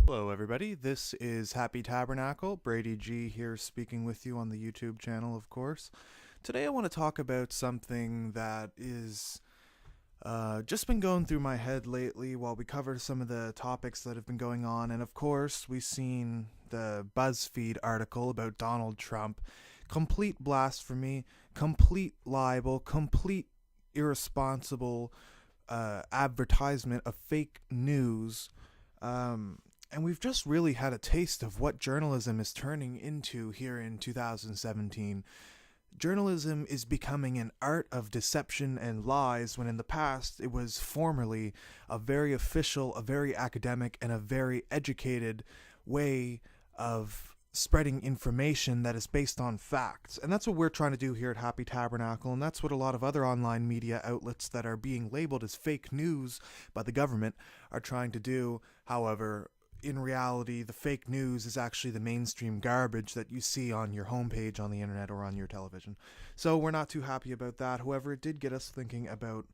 Hello, everybody. This is Happy Tabernacle. Brady G here speaking with you on the YouTube channel, of course. Today I want to talk about something that is just been going through my head lately while we cover some of the topics that have been going on. And of course, we've seen the BuzzFeed article about Donald Trump. Complete blasphemy, complete libel, complete irresponsible advertisement of fake news. And we've just really had a taste of what journalism is turning into here in 2017. Journalism is becoming an art of deception and lies, when in the past it was formerly a very official, a very academic, and a very educated way of spreading information that is based on facts. And that's what we're trying to do here at Happy Tabernacle, and that's what a lot of other online media outlets that are being labeled as fake news by the government are trying to do. However, in reality, the fake news is actually the mainstream garbage that you see on your homepage on the internet or on your television. So we're not too happy about that. However, it did get us thinking about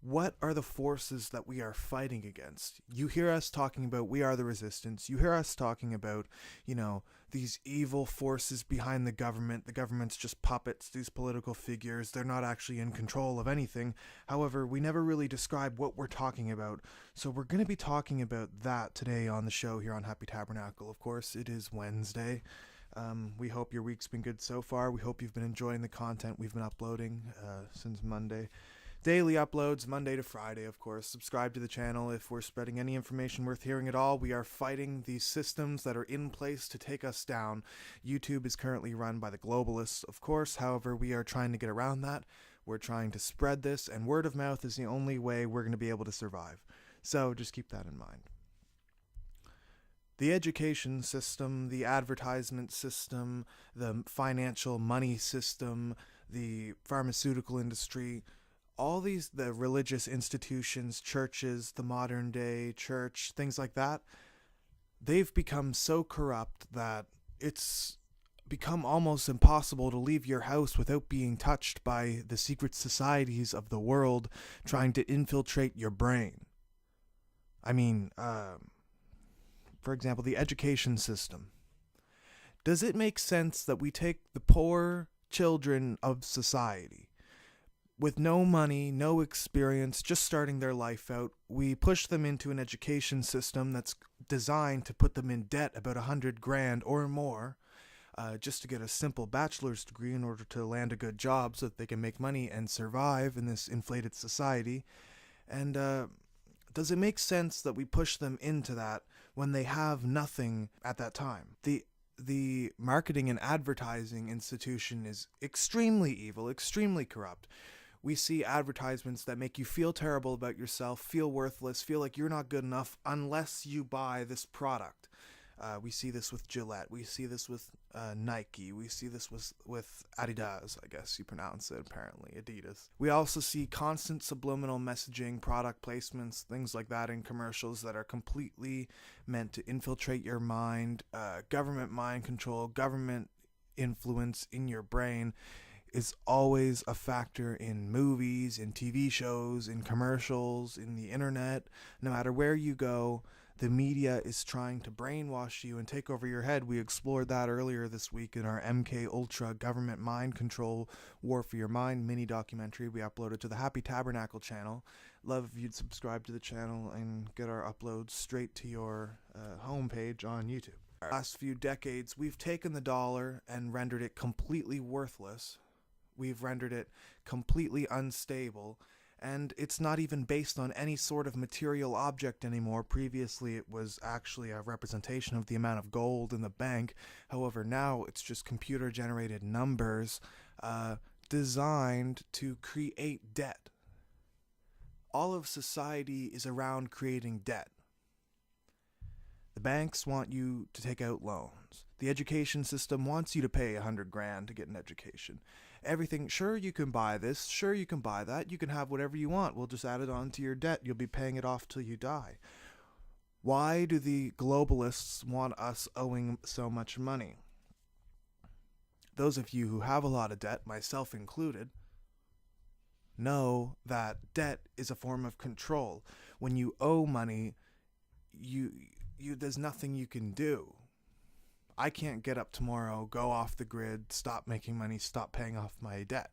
what are the forces that we are fighting against. You hear us talking about we are the resistance. You hear us talking about, these evil forces behind the government. The government's just puppets, these political figures. They're not actually in control of anything. However, we never really describe what we're talking about. So we're going to be talking about that today on the show here on Happy Tabernacle. Of course, it is Wednesday. We hope your week's been good so far. We hope you've been enjoying the content we've been uploading since Monday. Daily uploads, Monday to Friday, of course. Subscribe to the channel if we're spreading any information worth hearing at all. We are fighting these systems that are in place to take us down. YouTube is currently run by the globalists, of course. However, we are trying to get around that. We're trying to spread this, and word of mouth is the only way we're going to be able to survive. So just keep that in mind. The education system, the advertisement system, the financial money system, the pharmaceutical industry, all the religious institutions, churches, the modern day church, things like that, they've become so corrupt that it's become almost impossible to leave your house without being touched by the secret societies of the world trying to infiltrate your brain. I mean, for example, the education system. Does it make sense that we take the poor children of society, with no money, no experience, just starting their life out, we push them into an education system that's designed to put them in debt about $100,000 or more, just to get a simple bachelor's degree in order to land a good job so that they can make money and survive in this inflated society? And does it make sense that we push them into that when they have nothing at that time? The marketing and advertising institution is extremely evil, extremely corrupt. We see advertisements that make you feel terrible about yourself, feel worthless, feel like you're not good enough unless you buy this product. We see this with Gillette. We see this with Nike. We see this with Adidas, I guess you pronounce it, apparently, Adidas. We also see constant subliminal messaging, product placements, things like that in commercials that are completely meant to infiltrate your mind, government mind control, government influence in your brain is always a factor in movies, in TV shows, in commercials, in the internet. No matter where you go, the media is trying to brainwash you and take over your head. We explored that earlier this week in our MK Ultra Government Mind Control War for Your Mind mini documentary we uploaded to the Happy Tabernacle channel. Love if you'd subscribe to the channel and get our uploads straight to your homepage on YouTube. Last few decades, we've taken the dollar and rendered it completely worthless. We've rendered it completely unstable, and it's not even based on any sort of material object anymore. Previously, it was actually a representation of the amount of gold in the bank. However, now it's just computer-generated numbers designed to create debt. All of society is around creating debt. The banks want you to take out loans. The education system wants you to pay $100,000 to get an education. Everything, sure, you can buy this, sure, you can buy that, you can have whatever you want, we'll just add it on to your debt, you'll be paying it off till you die. Why do the globalists want us owing so much money? Those of you who have a lot of debt, myself included, know that debt is a form of control. When you owe money, there's nothing you can do. I can't get up tomorrow, go off the grid, stop making money, stop paying off my debt.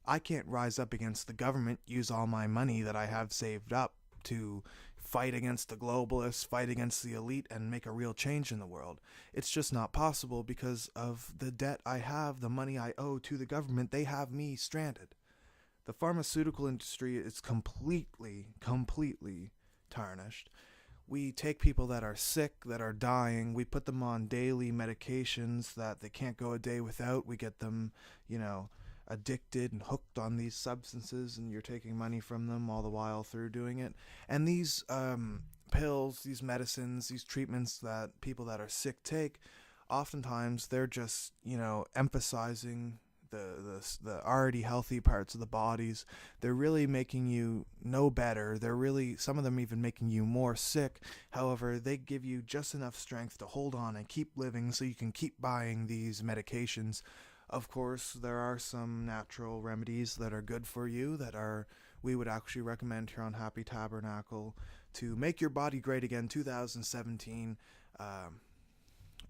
I can't rise up against the government, use all my money that I have saved up to fight against the globalists, fight against the elite, and make a real change in the world. It's just not possible because of the debt I have, the money I owe to the government. They have me stranded. The pharmaceutical industry is completely tarnished. We take people that are sick, that are dying, we put them on daily medications that they can't go a day without. We get them, addicted and hooked on these substances, and you're taking money from them all the while through doing it. And these pills, these medicines, these treatments that people that are sick take, oftentimes they're just, emphasizing the already healthy parts of the bodies. They're really making you no better. They're really, some of them even making you more sick. However, they give you just enough strength to hold on and keep living so you can keep buying these medications. Of course, there are some natural remedies that are good for you we would actually recommend here on Happy Tabernacle to make your body great again 2017,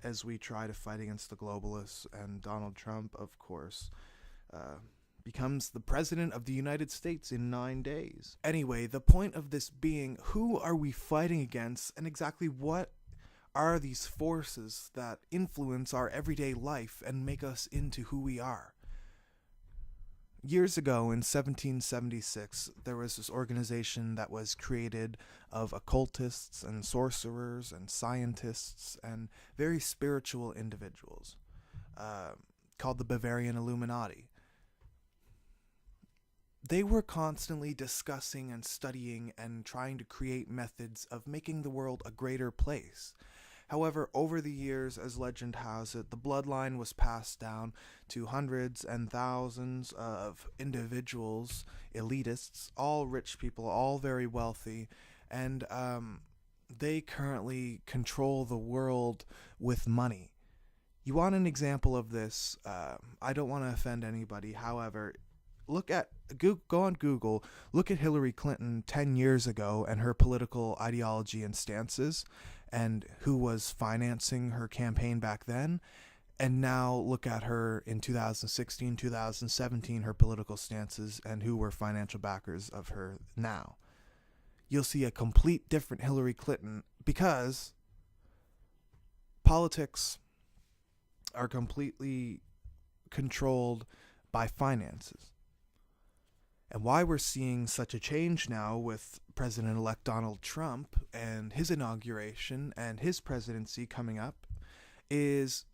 as we try to fight against the globalists, and Donald Trump, of course, becomes the president of the United States in 9 days. Anyway, the point of this being, who are we fighting against, and exactly what are these forces that influence our everyday life and make us into who we are? Years ago, in 1776, there was this organization that was created of occultists and sorcerers and scientists and very spiritual individuals, called the Bavarian Illuminati. They were constantly discussing and studying and trying to create methods of making the world a greater place. However, over the years, as legend has it, the bloodline was passed down to hundreds and thousands of individuals, elitists, all rich people, all very wealthy, and they currently control the world with money. You want an example of this? I don't want to offend anybody. However, go on Google, look at Hillary Clinton 10 years ago and her political ideology and stances, and who was financing her campaign back then, and now look at her in 2016, 2017, her political stances, and who were financial backers of her now. You'll see a complete different Hillary Clinton, because politics are completely controlled by finances. And why we're seeing such a change now with President-elect Donald Trump and his inauguration and his presidency coming up is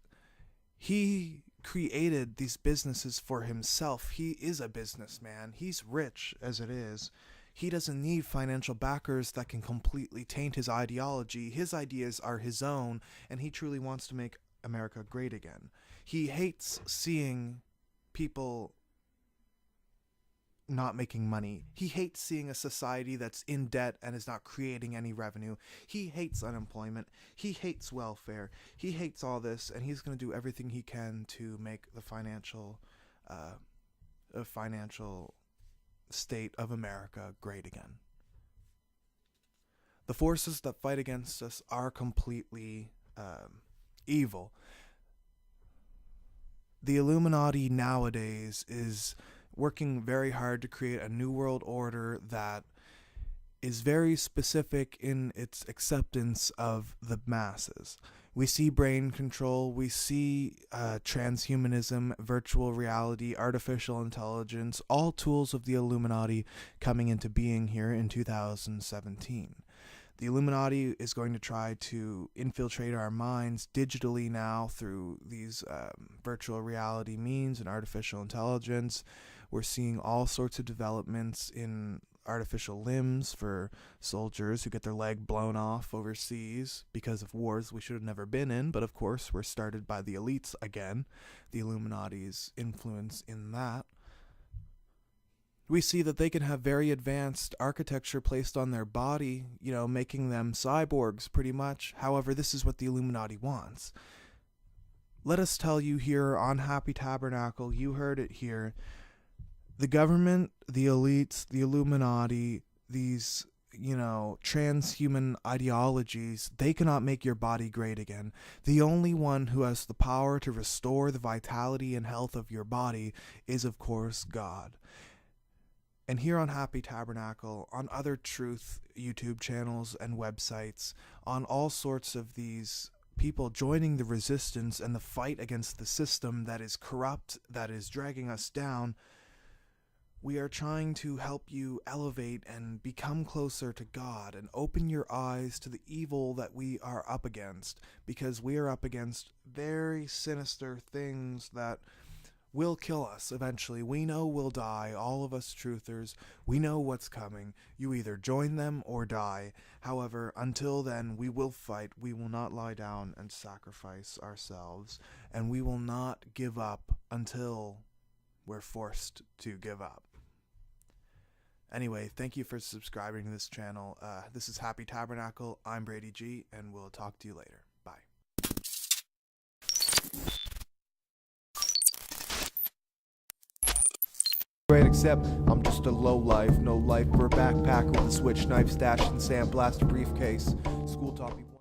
he created these businesses for himself. He is a businessman. He's rich as it is. He doesn't need financial backers that can completely taint his ideology. His ideas are his own, and he truly wants to make America great again. He hates seeing people not making money. He hates seeing a society that's in debt and is not creating any revenue. He hates unemployment. He hates welfare. He hates all this, and he's going to do everything he can to make the financial state of America great again. The forces that fight against us are completely evil. The Illuminati nowadays is working very hard to create a new world order that is very specific in its acceptance of the masses. We see brain control, we see transhumanism, virtual reality, artificial intelligence, all tools of the Illuminati coming into being here in 2017. The Illuminati is going to try to infiltrate our minds digitally now through these virtual reality means and artificial intelligence. We're seeing all sorts of developments in artificial limbs for soldiers who get their leg blown off overseas because of wars we should have never been in, but of course we're started by the elites again, the Illuminati's influence in that. We see that they can have very advanced architecture placed on their body, making them cyborgs pretty much. However, this is what the Illuminati wants. Let us tell you here on Happy Tabernacle, you heard it here, the government, the elites, the Illuminati, these transhuman ideologies, they cannot make your body great again. The only one who has the power to restore the vitality and health of your body is, of course, God. And here on Happy Tabernacle, on other truth YouTube channels and websites, on all sorts of these people joining the resistance and the fight against the system that is corrupt, that is dragging us down, we are trying to help you elevate and become closer to God and open your eyes to the evil that we are up against, because we are up against very sinister things that will kill us eventually. We know we'll die, all of us truthers. We know what's coming. You either join them or die. However, until then, we will fight. We will not lie down and sacrifice ourselves, and we will not give up until we're forced to give up. Anyway, thank you for subscribing to this channel. This is Happy Tabernacle. I'm Brady G, and we'll talk to you later. Bye. Great, except I'm just a low life, no life for a backpacker with a switch knife stashed in sandblaster briefcase.